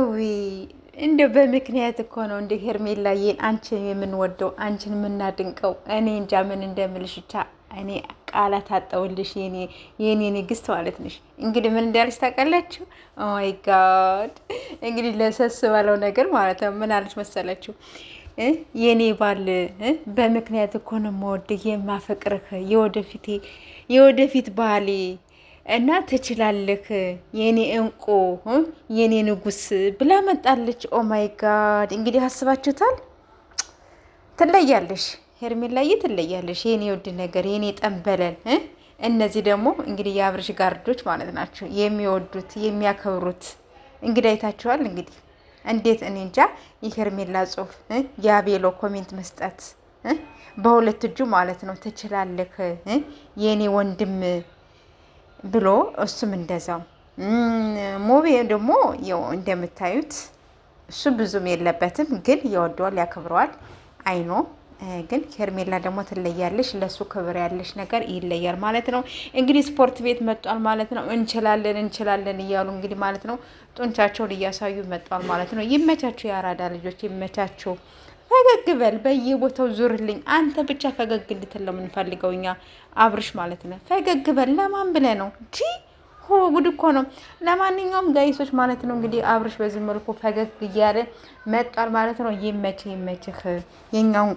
እዊ እንደው በምክንያት እኮ ነው እንደ ሄርሜላዬን አንቺን የምንወደው አንቺን የምናድንቀው። እኔ እንጃ ምን እንደምልሽ ብቻ እኔ ቃላት አጣውልሽ የኔ ንግስት ማለት ነሽ። እንግዲህ ምን እንዳለች ታውቃላችሁ? ኦ ማይ ጋድ እንግዲህ ለሰስ ባለው ነገር ማለት ነው ምን አለች መሰላችሁ? የኔ ባል በምክንያት እኮ ነው የምወድህ የማፈቅርህ የወደፊት ባሌ እና ትችላለህ የኔ እንቁ የኔ ንጉስ ብላ መጣለች። ኦ ማይ ጋድ እንግዲህ አስባችሁታል። ትለያለሽ ሄርሜላዬ ትለያለሽ፣ የኔ ውድ ነገር የኔ ጠንበለል። እነዚህ ደግሞ እንግዲህ የአብርሽ ጋርዶች ማለት ናቸው፣ የሚወዱት የሚያከብሩት። እንግዲህ አይታችኋል። እንግዲህ እንዴት እኔ እንጃ የሄርሜላ ጽሁፍ የአቤሎ ኮሜንት መስጠት በሁለት እጁ ማለት ነው። ትችላለህ የኔ ወንድም ብሎ እሱም እንደዛው። ሞቤ ደግሞ ያው እንደምታዩት እሱ ብዙም የለበትም፣ ግን ይወደዋል ያከብረዋል። አይኖ ግን ሄርሜላ ደግሞ ትለያለሽ። ለሱ ክብር ያለሽ ነገር ይለያል ማለት ነው። እንግዲህ ስፖርት ቤት መጧል ማለት ነው። እንችላለን እያሉ እንግዲህ ማለት ነው ጡንቻቸውን እያሳዩ መጧል ማለት ነው። ይመቻችሁ፣ የአራዳ ልጆች ይመቻችሁ። ፈገግ በል በየቦታው ዙርልኝ። አንተ ብቻ ፈገግ እንድትል ነው የምንፈልገው እኛ አብርሽ ማለት ነው። ፈገግ በል ለማን ብለህ ነው እንጂ ሆ ጉድ እኮ ነው። ለማንኛውም ጋይሶች ማለት ነው እንግዲህ አብርሽ በዚህ መልኩ ፈገግ እያለ መጧል ማለት ነው። ይመችህ የኛውን